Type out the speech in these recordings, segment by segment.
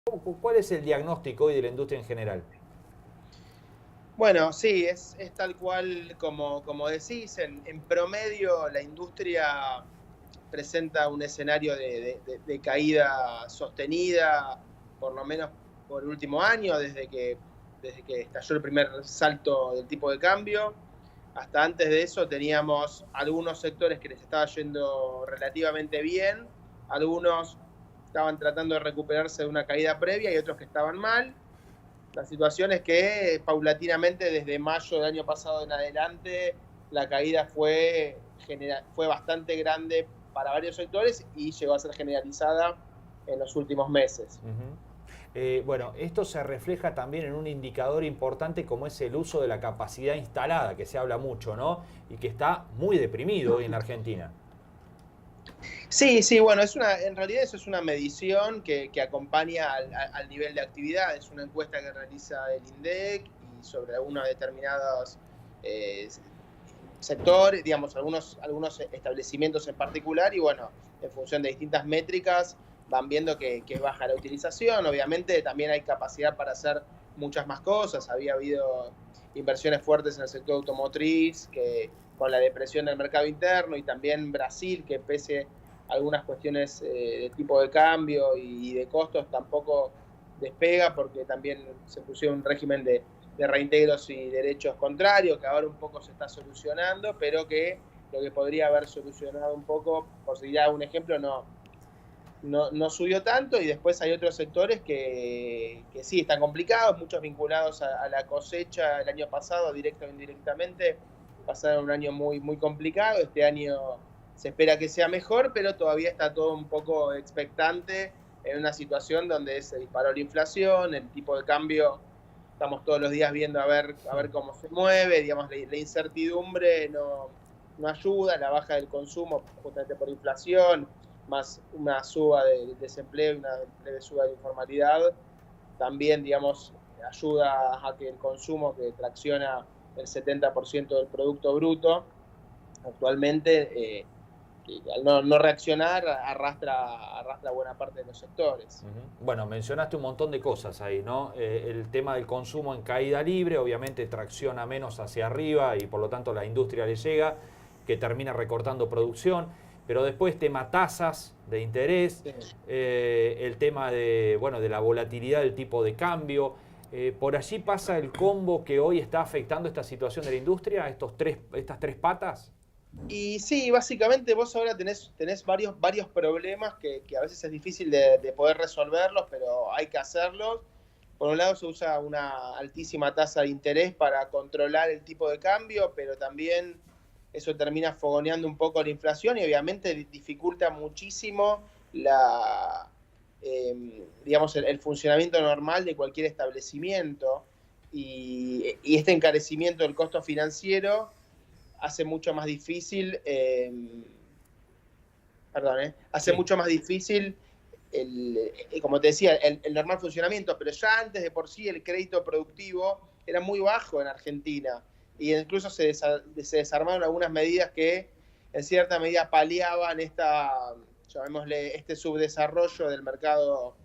¿Cuál es el diagnóstico hoy de la industria en general? Bueno, sí, es tal cual como decís. En promedio, la industria presenta un escenario de caída sostenida, por lo menos por el último año, desde que estalló el primer salto del tipo de cambio. Hasta antes de eso teníamos algunos sectores que les estaba yendo relativamente bien, algunos estaban tratando de recuperarse de una caída previa y otros que estaban mal. La situación es que paulatinamente desde mayo del año pasado en adelante la caída fue bastante grande para varios sectores y llegó a ser generalizada en los últimos meses. Ujú. Bueno, esto se refleja también en un indicador importante como es el uso de la capacidad instalada, que se habla mucho, ¿no? Y que está muy deprimido hoy en la Argentina. Sí, sí, bueno, en realidad eso es una medición que acompaña al nivel de actividad. Es una encuesta que realiza el INDEC y sobre algunos determinados eh, sectores, digamos, algunos establecimientos en particular, y bueno, en función de distintas métricas van viendo que es baja la utilización. Obviamente también hay capacidad para hacer muchas más cosas. Había habido inversiones fuertes en el sector automotriz, que con la depresión del mercado interno, y también Brasil, que pese a algunas cuestiones de tipo de cambio y de costos, tampoco despega porque también se pusieron un régimen de reintegros y derechos contrarios, que ahora un poco se está solucionando, pero que lo que podría haber solucionado un poco, por si ya un ejemplo, no subió tanto. Y después hay otros sectores que sí están complicados, muchos vinculados a la cosecha el año pasado, directo o indirectamente, pasaron un año muy, muy complicado. Este año se espera que sea mejor, pero todavía está todo un poco expectante en una situación donde se disparó la inflación, el tipo de cambio, estamos todos los días viendo a ver cómo se mueve, digamos, la incertidumbre no ayuda, la baja del consumo justamente por inflación, más una suba del desempleo y una leve suba de informalidad, también, digamos, ayuda a que el consumo, que tracciona el 70% del Producto Bruto, actualmente, al no reaccionar, arrastra buena parte de los sectores. Ujú. Bueno, mencionaste un montón de cosas ahí, ¿no? El tema del consumo en caída libre, obviamente tracciona menos hacia arriba y por lo tanto la industria le llega, que termina recortando producción, pero después tema tasas de interés, Sí. el tema de, bueno, de la volatilidad del tipo de cambio. Por allí pasa el combo que hoy está afectando esta situación de la industria, estas tres patas. Y sí, básicamente vos ahora tenés varios problemas que a veces es difícil de poder resolverlos, pero hay que hacerlos. Por un lado se usa una altísima tasa de interés para controlar el tipo de cambio, pero también eso termina fogoneando un poco la inflación y obviamente dificulta muchísimo digamos, el funcionamiento normal de cualquier establecimiento. Y este encarecimiento del costo financiero hace mucho más difícil, hace Sí. mucho más difícil como te decía, el normal funcionamiento. Pero ya antes de por sí el crédito productivo era muy bajo en Argentina, y incluso se desarmaron algunas medidas que en cierta medida paliaban llamémosle, este subdesarrollo del mercado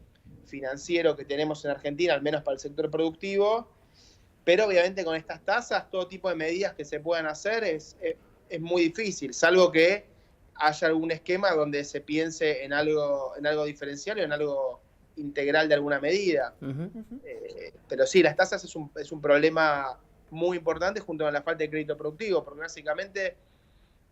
financiero que tenemos en Argentina, al menos para el sector productivo. Pero obviamente con estas tasas, todo tipo de medidas que se puedan hacer es muy difícil, salvo que haya algún esquema donde se piense en algo diferencial o en algo integral de alguna medida. Pero sí, las tasas es un problema muy importante junto con la falta de crédito productivo, porque básicamente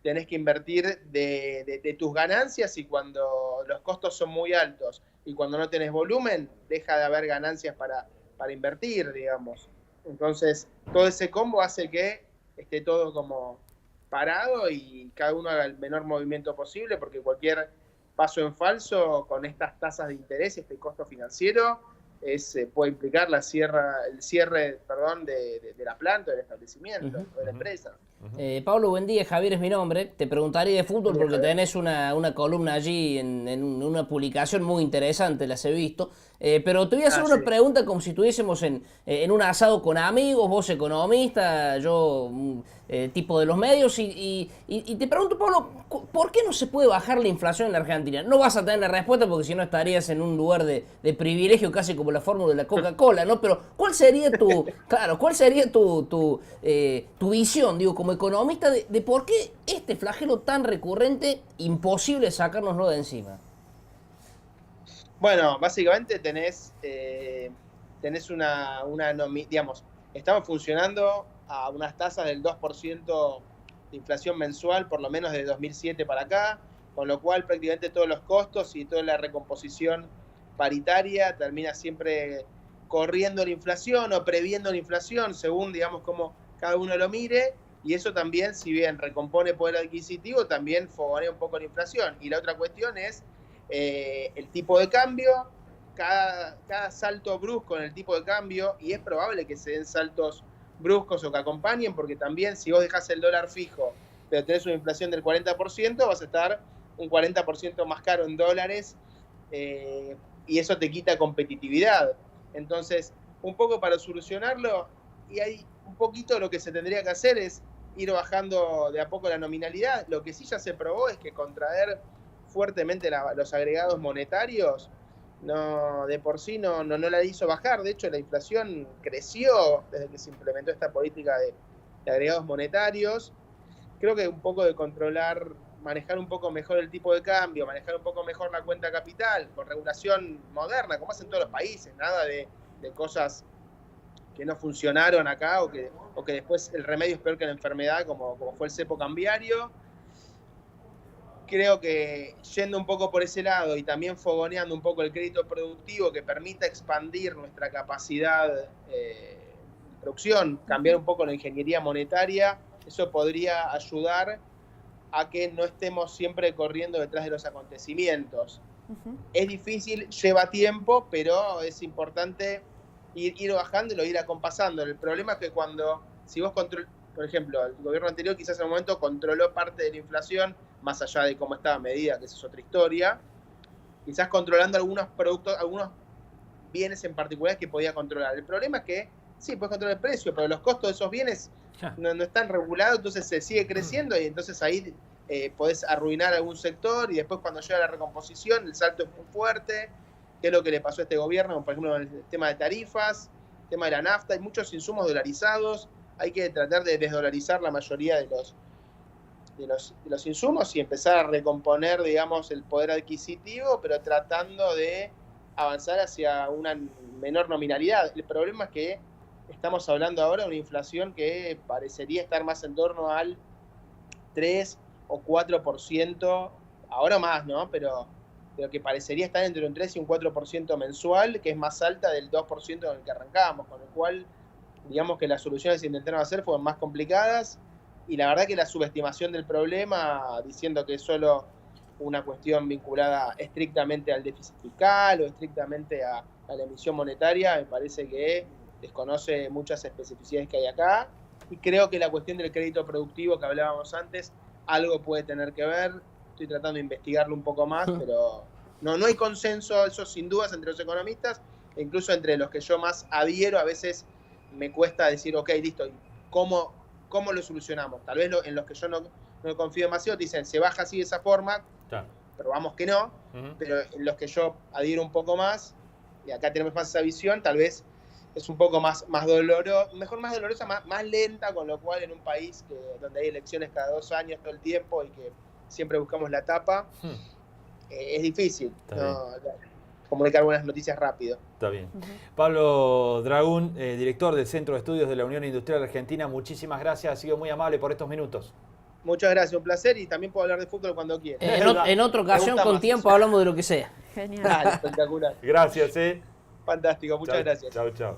tenés que invertir de tus ganancias, y cuando los costos son muy altos y cuando no tenés volumen, deja de haber ganancias para invertir, digamos. Entonces, todo ese combo hace que esté todo como parado y cada uno haga el menor movimiento posible, porque cualquier paso en falso con estas tasas de interés, este costo financiero, puede implicar el cierre de la planta, del establecimiento, o de la empresa. Pablo, buen día. Javier es mi nombre. Te preguntaría de fútbol porque tenés una columna allí en una publicación muy interesante, las he visto. Pero te voy a hacer una pregunta como si estuviésemos en un asado con amigos, vos economista, yo tipo de los medios. Y te pregunto, Pablo, ¿por qué no se puede bajar la inflación en la Argentina? No vas a tener la respuesta porque si no estarías en un lugar de privilegio, casi como la fórmula de la Coca-Cola, ¿no? Pero ¿cuál sería tu visión, digo, como economista, de por qué este flagelo tan recurrente, imposible sacárnoslo de encima? Bueno, básicamente tenés digamos, estamos funcionando a unas tasas del 2% de inflación mensual, por lo menos desde 2007 para acá, con lo cual prácticamente todos los costos y toda la recomposición paritaria termina siempre corriendo la inflación o previendo la inflación, según, digamos, cómo cada uno lo mire, y eso también, si bien recompone poder adquisitivo, también fogonea un poco la inflación. Y la otra cuestión es el tipo de cambio, cada salto brusco en el tipo de cambio, y es probable que se den saltos bruscos o que acompañen, porque también si vos dejás el dólar fijo, pero tenés una inflación del 40%, vas a estar un 40% más caro en dólares, y eso te quita competitividad. Entonces, un poco para solucionarlo, y hay un poquito lo que se tendría que hacer es ir bajando de a poco la nominalidad. Lo que sí ya se probó es que contraer fuertemente los agregados monetarios de por sí no la hizo bajar. De hecho, la inflación creció desde que se implementó esta política de agregados monetarios. Creo que un poco de manejar un poco mejor el tipo de cambio, manejar un poco mejor la cuenta capital, con regulación moderna, como hacen todos los países, nada de cosas que no funcionaron acá o que después el remedio es peor que la enfermedad, como fue el cepo cambiario. Creo que yendo un poco por ese lado y también fogoneando un poco el crédito productivo que permita expandir nuestra capacidad de producción, cambiar un poco la ingeniería monetaria, eso podría ayudar a que no estemos siempre corriendo detrás de los acontecimientos. Es difícil, lleva tiempo, pero es importante ir bajándolo, ir acompasando. El problema es que si vos por ejemplo, el gobierno anterior quizás en un momento controló parte de la inflación, más allá de cómo estaba medida, que esa es otra historia, quizás controlando algunos productos, algunos bienes en particular que podía controlar. El problema es que sí, puedes controlar el precio, pero los costos de esos bienes no están regulados, entonces se sigue creciendo y entonces ahí podés arruinar algún sector y después cuando llega la recomposición el salto es muy fuerte, que es lo que le pasó a este gobierno, por ejemplo, el tema de tarifas, el tema de la nafta, hay muchos insumos dolarizados, hay que tratar de desdolarizar la mayoría de los insumos y empezar a recomponer, digamos, el poder adquisitivo, pero tratando de avanzar hacia una menor nominalidad. El problema es que estamos hablando ahora de una inflación que parecería estar más en torno al 3 o 4%, ahora más, ¿no? Pero que parecería estar entre un 3 y un 4% mensual, que es más alta del 2% en el que arrancábamos, con lo cual, digamos que las soluciones que se intentaron hacer fueron más complicadas, y la verdad que la subestimación del problema, diciendo que es solo una cuestión vinculada estrictamente al déficit fiscal o estrictamente a la emisión monetaria, me parece que desconoce muchas especificidades que hay acá, y creo que la cuestión del crédito productivo que hablábamos antes, algo puede tener que ver. Estoy tratando de investigarlo un poco más, pero no hay consenso, eso sin dudas, entre los economistas, e incluso entre los que yo más adhiero, a veces me cuesta decir, ok, listo, ¿cómo lo solucionamos? Tal vez en los que yo no confío demasiado, te dicen, se baja así de esa forma, pero vamos que no, pero en los que yo adhiero un poco más, y acá tenemos más esa visión, tal vez es un poco más dolorosa, más lenta, con lo cual en un país donde hay elecciones cada 2 años todo el tiempo y que siempre buscamos la tapa, es difícil comunicar buenas noticias rápido. Está bien. Pablo Dragún, director del Centro de Estudios de la Unión Industrial Argentina, muchísimas gracias, ha sido muy amable por estos minutos. Muchas gracias, un placer, y también puedo hablar de fútbol cuando quiera. En otra ocasión, con tiempo, hablamos de lo que sea. Genial. Espectacular. Gracias, Fantástico, muchas gracias. Chao.